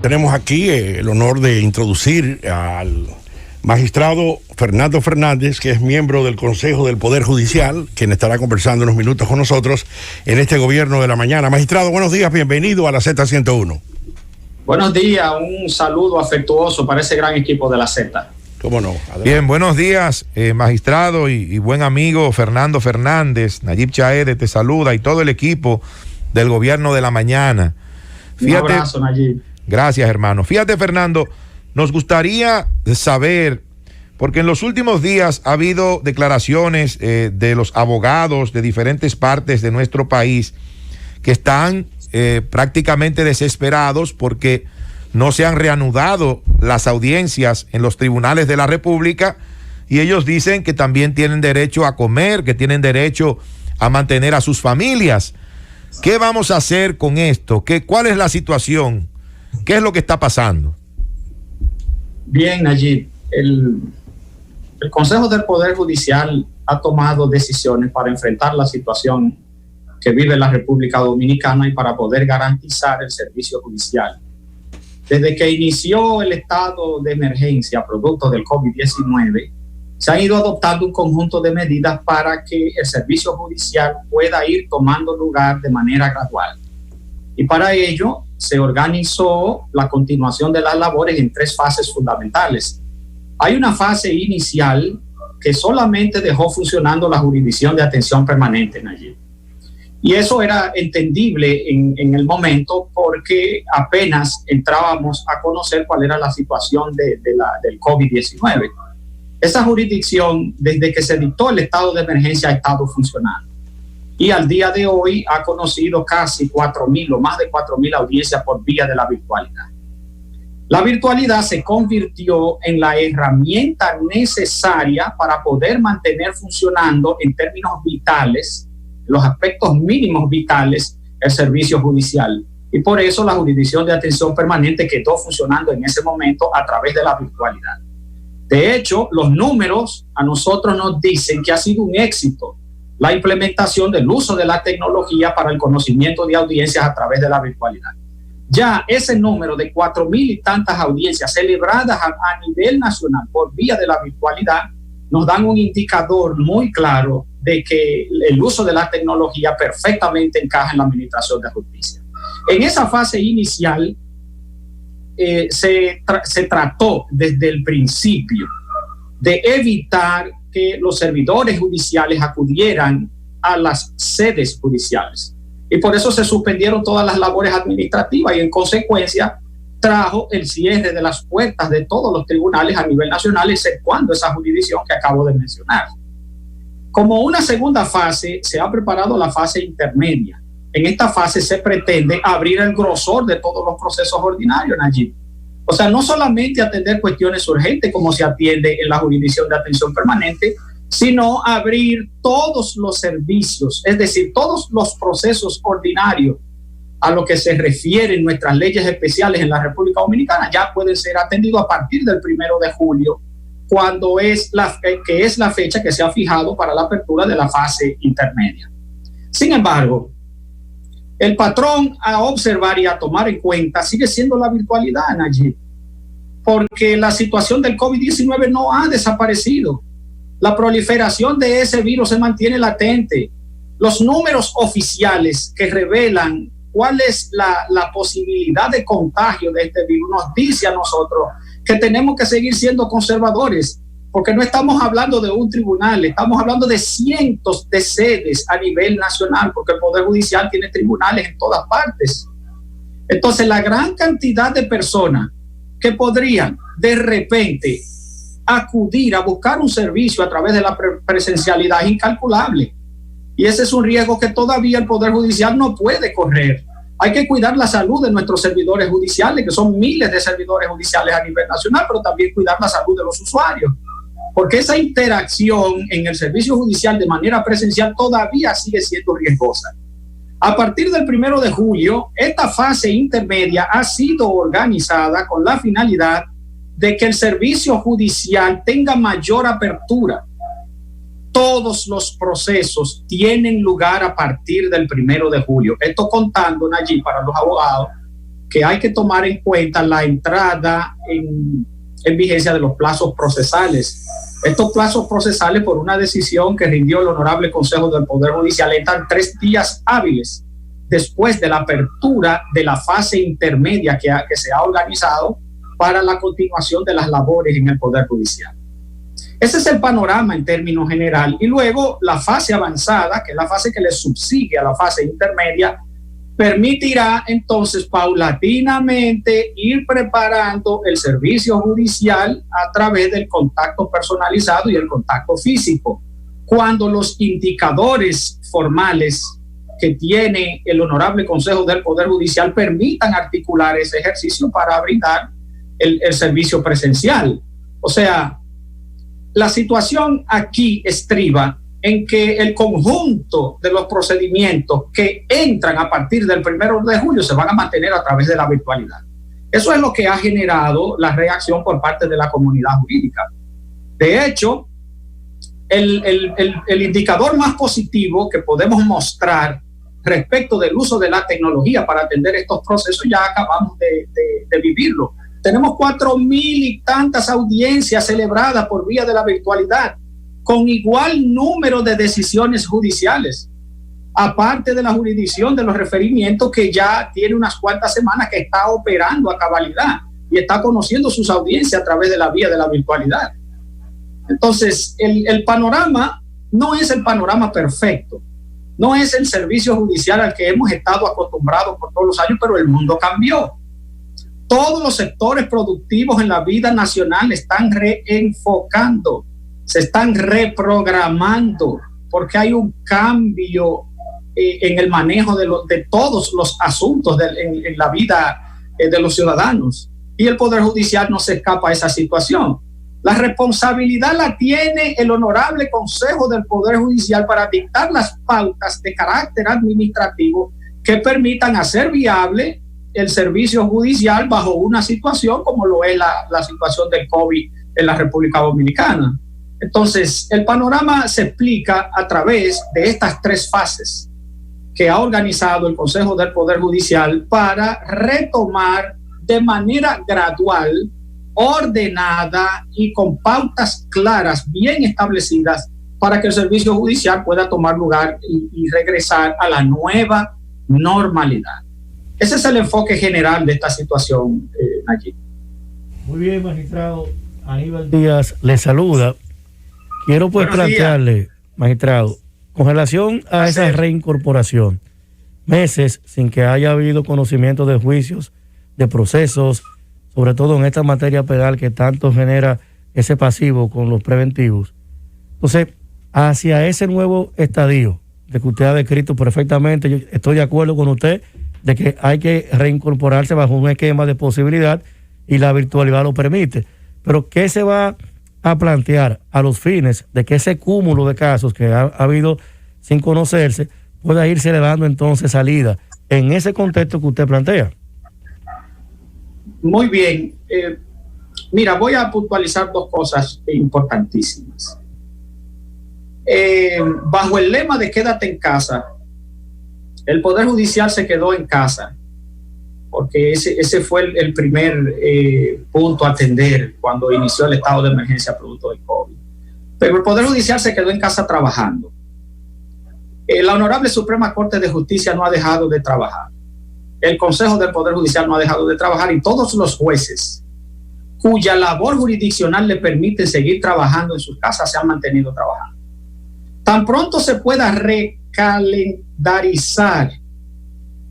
Tenemos aquí el honor de introducir al magistrado Fernando Fernández, que es miembro del Consejo del Poder Judicial, quien estará conversando unos minutos con nosotros en este Gobierno de la Mañana. Magistrado, buenos días, bienvenido a la Z101. Buenos días, un saludo afectuoso para ese gran equipo de la Z. ¿Cómo no? Adelante. Bien, buenos días, magistrado y buen amigo Fernando Fernández. Nayib Chaede te saluda y todo el equipo del Gobierno de la Mañana. Fíjate, un abrazo, Nayib. Gracias, hermano. Fíjate, Fernando, nos gustaría saber, porque en los últimos días ha habido declaraciones de los abogados de diferentes partes de nuestro país que están prácticamente desesperados porque no se han reanudado las audiencias en los tribunales de la República, y ellos dicen que también tienen derecho a comer, que tienen derecho a mantener a sus familias. ¿Qué vamos a hacer con esto? ¿Cuál es la situación? ¿Qué es lo que está pasando? Bien, Nayib, el Consejo del Poder Judicial ha tomado decisiones para enfrentar la situación que vive la República Dominicana y para poder garantizar el servicio judicial. Desde que inició el estado de emergencia producto del COVID-19, se han ido adoptando un conjunto de medidas para que el servicio judicial pueda ir tomando lugar de manera gradual. Y para ello se organizó la continuación de las labores en 3 fases fundamentales. Hay una fase inicial que solamente dejó funcionando la jurisdicción de atención permanente, Nayib. Y eso era entendible en el momento porque apenas entrábamos a conocer cuál era la situación del COVID-19. Esa jurisdicción, desde que se dictó el estado de emergencia, ha estado funcionando. Y al día de hoy ha conocido casi 4.000 o más de 4.000 audiencias por vía de la virtualidad. La virtualidad se convirtió en la herramienta necesaria para poder mantener funcionando en términos vitales, los aspectos mínimos vitales, el servicio judicial. Y por eso la jurisdicción de atención permanente quedó funcionando en ese momento a través de la virtualidad. De hecho, los números a nosotros nos dicen que ha sido un éxito la implementación del uso de la tecnología para el conocimiento de audiencias a través de la virtualidad. Ya ese número de 4.000 y tantas audiencias celebradas a nivel nacional por vía de la virtualidad nos dan un indicador muy claro de que el uso de la tecnología perfectamente encaja en la administración de justicia. En esa fase inicial se trató desde el principio de evitar que los servidores judiciales acudieran a las sedes judiciales. Y por eso se suspendieron todas las labores administrativas y en consecuencia trajo el cierre de las puertas de todos los tribunales a nivel nacional, exceptuando esa jurisdicción que acabo de mencionar. Como una segunda fase, se ha preparado la fase intermedia. En esta fase se pretende abrir el grosor de todos los procesos ordinarios, Nayib. O sea, no solamente atender cuestiones urgentes como se atiende en la jurisdicción de atención permanente, sino abrir todos los servicios, es decir, todos los procesos ordinarios a lo que se refieren nuestras leyes especiales en la República Dominicana ya pueden ser atendidos a partir del 1 de julio, cuando que es la fecha que se ha fijado para la apertura de la fase intermedia. Sin embargo, el patrón a observar y a tomar en cuenta sigue siendo la virtualidad, Nayib, porque la situación del COVID-19 no ha desaparecido. La proliferación de ese virus se mantiene latente. Los números oficiales que revelan cuál es la posibilidad de contagio de este virus nos dice a nosotros que tenemos que seguir siendo conservadores, porque no estamos hablando de un tribunal, estamos hablando de cientos de sedes a nivel nacional, porque el Poder Judicial tiene tribunales en todas partes. Entonces, la gran cantidad de personas que podrían de repente acudir a buscar un servicio a través de la presencialidad es incalculable. Y ese es un riesgo que todavía el Poder Judicial no puede correr. Hay que cuidar la salud de nuestros servidores judiciales, que son miles de servidores judiciales a nivel nacional, pero también cuidar la salud de los usuarios. Porque esa interacción en el servicio judicial de manera presencial todavía sigue siendo riesgosa. A partir del 1 de julio, esta fase intermedia ha sido organizada con la finalidad de que el servicio judicial tenga mayor apertura. Todos los procesos tienen lugar a partir del 1 de julio. Esto contando, Nayib, para los abogados, que hay que tomar en cuenta la entrada en vigencia de los plazos procesales. Estos plazos procesales, por una decisión que rindió el Honorable Consejo del Poder Judicial, entran 3 días hábiles después de la apertura de la fase intermedia que se ha organizado para la continuación de las labores en el Poder Judicial. Ese es el panorama en términos general. Y luego la fase avanzada, que es la fase que le subsigue a la fase intermedia, permitirá entonces paulatinamente ir preparando el servicio judicial a través del contacto personalizado y el contacto físico. Cuando los indicadores formales que tiene el Honorable Consejo del Poder Judicial permitan articular ese ejercicio para brindar el servicio presencial. O sea, la situación aquí estriba en que el conjunto de los procedimientos que entran a partir del 1 de julio se van a mantener a través de la virtualidad. Eso es lo que ha generado la reacción por parte de la comunidad jurídica. De hecho, el indicador más positivo que podemos mostrar respecto del uso de la tecnología para atender estos procesos, ya acabamos de vivirlo. Tenemos 4,000 y tantas audiencias celebradas por vía de la virtualidad, con igual número de decisiones judiciales, aparte de la jurisdicción de los referimientos, que ya tiene unas cuantas semanas que está operando a cabalidad y está conociendo sus audiencias a través de la vía de la virtualidad. Entonces, el panorama no es el panorama perfecto, no es el servicio judicial al que hemos estado acostumbrados por todos los años, pero el mundo cambió. Todos los sectores productivos en la vida nacional están reenfocando, se están reprogramando, porque hay un cambio en el manejo de todos los asuntos en la vida de los ciudadanos. Y el Poder Judicial no se escapa a esa situación. La responsabilidad la tiene el Honorable Consejo del Poder Judicial para dictar las pautas de carácter administrativo que permitan hacer viable el servicio judicial bajo una situación como lo es la situación del COVID en la República Dominicana. Entonces, el panorama se explica a través de estas 3 fases que ha organizado el Consejo del Poder Judicial para retomar de manera gradual, ordenada y con pautas claras, bien establecidas, para que el servicio judicial pueda tomar lugar y regresar a la nueva normalidad. Ese es el enfoque general de esta situación, Nayib. Muy bien, magistrado. Aníbal Díaz le saluda. Quiero pues plantearle, magistrado, con relación a esa reincorporación, meses sin que haya habido conocimiento de juicios, de procesos, sobre todo en esta materia penal que tanto genera ese pasivo con los preventivos. Entonces, hacia ese nuevo estadio de que usted ha descrito perfectamente, yo estoy de acuerdo con usted de que hay que reincorporarse bajo un esquema de posibilidad y la virtualidad lo permite. Pero ¿qué se va a plantear a los fines de que ese cúmulo de casos que ha habido sin conocerse pueda irse dando entonces salida en ese contexto que usted plantea? Muy bien. Mira, voy a puntualizar 2 cosas importantísimas. Bajo el lema de quédate en casa, el Poder Judicial se quedó en casa, porque ese fue el primer punto a atender cuando inició el estado de emergencia producto del COVID. Pero el Poder Judicial se quedó en casa trabajando. La Honorable Suprema Corte de Justicia no ha dejado de trabajar. El Consejo del Poder Judicial no ha dejado de trabajar, y todos los jueces cuya labor jurisdiccional le permite seguir trabajando en sus casas se han mantenido trabajando. Tan pronto se pueda recalendarizar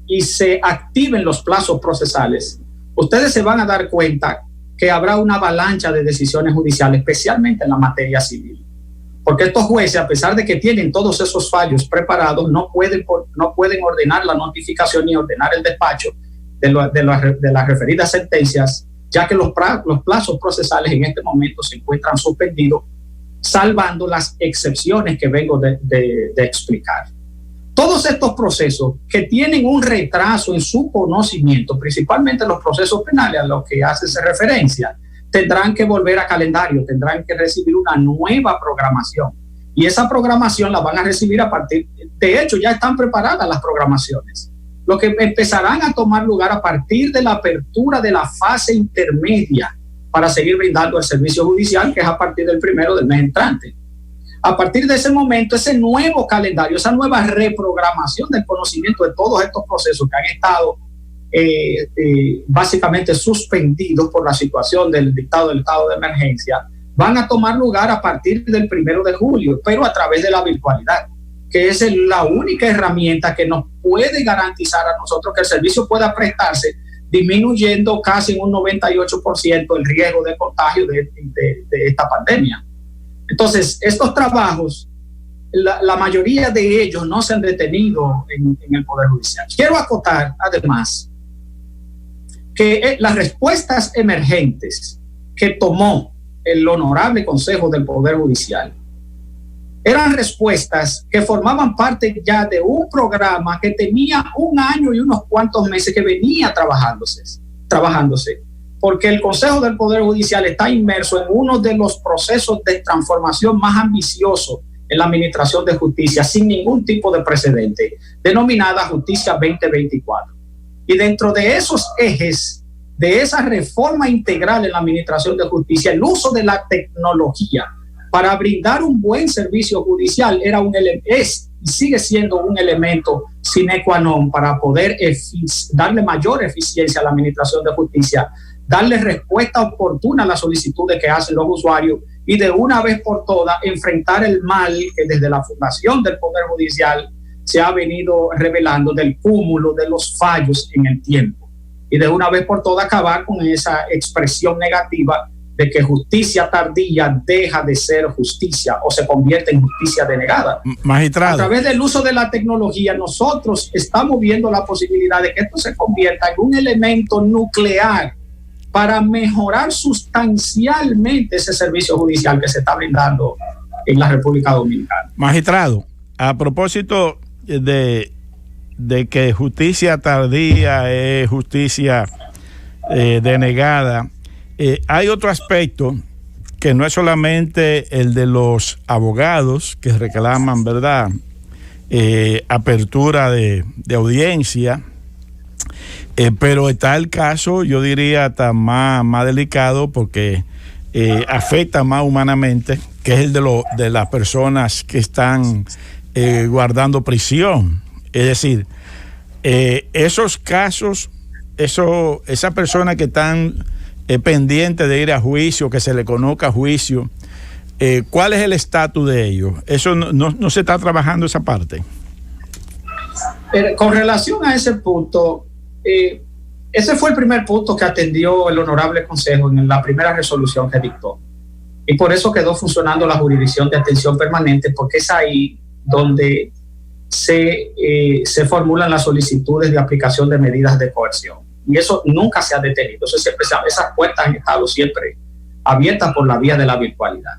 y se activen los plazos procesales, ustedes se van a dar cuenta que habrá una avalancha de decisiones judiciales, especialmente en la materia civil. Porque estos jueces, a pesar de que tienen todos esos fallos preparados, no pueden ordenar la notificación ni ordenar el despacho de las referidas sentencias, ya que los plazos procesales en este momento se encuentran suspendidos, salvando las excepciones que vengo de explicar. Todos estos procesos que tienen un retraso en su conocimiento, principalmente los procesos penales a los que hace referencia, tendrán que volver a calendario, tendrán que recibir una nueva programación. Y esa programación la van a recibir a partir, de hecho ya están preparadas las programaciones. lo que empezarán a tomar lugar a partir de la apertura de la fase intermedia para seguir brindando el servicio judicial, que es a partir del 1 del mes entrante. A partir de ese momento, ese nuevo calendario, esa nueva reprogramación del conocimiento de todos estos procesos que han estado básicamente suspendidos por la situación del dictado del estado de emergencia, van a tomar lugar a partir del 1 de julio, pero a través de la virtualidad, que es la única herramienta que nos puede garantizar a nosotros que el servicio pueda prestarse, disminuyendo casi en un 98% el riesgo de contagio de esta pandemia. Entonces, estos trabajos, la mayoría de ellos no se han detenido en el Poder Judicial. Quiero acotar, además, que las respuestas emergentes que tomó el Honorable Consejo del Poder Judicial eran respuestas que formaban parte ya de un programa que tenía 1 año y unos cuantos meses que venía trabajándose, porque el Consejo del Poder Judicial está inmerso en uno de los procesos de transformación más ambiciosos en la administración de justicia, sin ningún tipo de precedente, denominada Justicia 2024. Y dentro de esos ejes, de esa reforma integral en la administración de justicia, el uso de la tecnología para brindar un buen servicio judicial es y sigue siendo un elemento sine qua non para poder darle mayor eficiencia a la administración de justicia, darle respuesta oportuna a las solicitudes que hacen los usuarios y de una vez por todas enfrentar el mal que desde la fundación del Poder Judicial se ha venido revelando del cúmulo de los fallos en el tiempo. Y de una vez por todas acabar con esa expresión negativa de que justicia tardía deja de ser justicia o se convierte en justicia denegada. Magistrado. A través del uso de la tecnología, nosotros estamos viendo la posibilidad de que esto se convierta en un elemento nuclear para mejorar sustancialmente ese servicio judicial que se está brindando en la República Dominicana. Magistrado, a propósito de que justicia tardía es justicia denegada, hay otro aspecto que no es solamente el de los abogados que reclaman, ¿verdad?, apertura de audiencia, pero está el caso, yo diría, hasta más delicado porque afecta más humanamente, que es el de las personas que están guardando prisión. Es decir, esos casos, esas personas que están pendientes de ir a juicio, que se le conozca a juicio, ¿cuál es el estatus de ellos? Eso no se está trabajando esa parte. Con relación a ese punto, ese fue el primer punto que atendió el Honorable Consejo en la primera resolución que dictó. Y por eso quedó funcionando la jurisdicción de atención permanente, porque es ahí donde se formulan las solicitudes de aplicación de medidas de coerción. Y eso nunca se ha detenido. Eso siempre esas puertas han estado siempre abiertas por la vía de la virtualidad.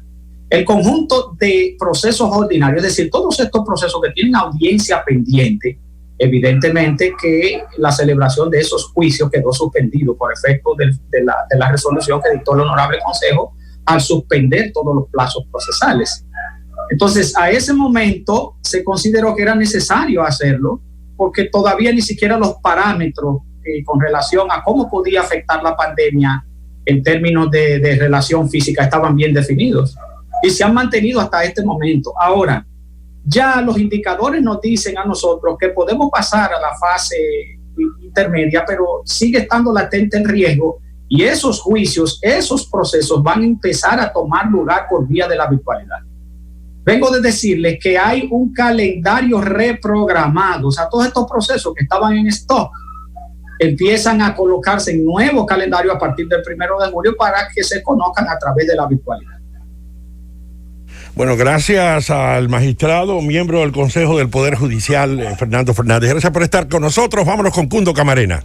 El conjunto de procesos ordinarios, es decir, todos estos procesos que tienen audiencia pendiente, evidentemente que la celebración de esos juicios quedó suspendido por efecto de la resolución que dictó el Honorable Consejo al suspender todos los plazos procesales. Entonces, a ese momento se consideró que era necesario hacerlo porque todavía ni siquiera los parámetros con relación a cómo podía afectar la pandemia en términos de relación física estaban bien definidos y se han mantenido hasta este momento. Ahora, ya los indicadores nos dicen a nosotros que podemos pasar a la fase intermedia, pero sigue estando latente el riesgo y esos juicios, esos procesos van a empezar a tomar lugar por vía de la virtualidad. Vengo de decirles que hay un calendario reprogramado, o sea, todos estos procesos que estaban en stock empiezan a colocarse en nuevo calendario a partir del 1 de julio para que se conozcan a través de la virtualidad. Bueno, gracias al magistrado, miembro del Consejo del Poder Judicial, Fernando Fernández. Gracias por estar con nosotros. Vámonos con Cundo Camarena.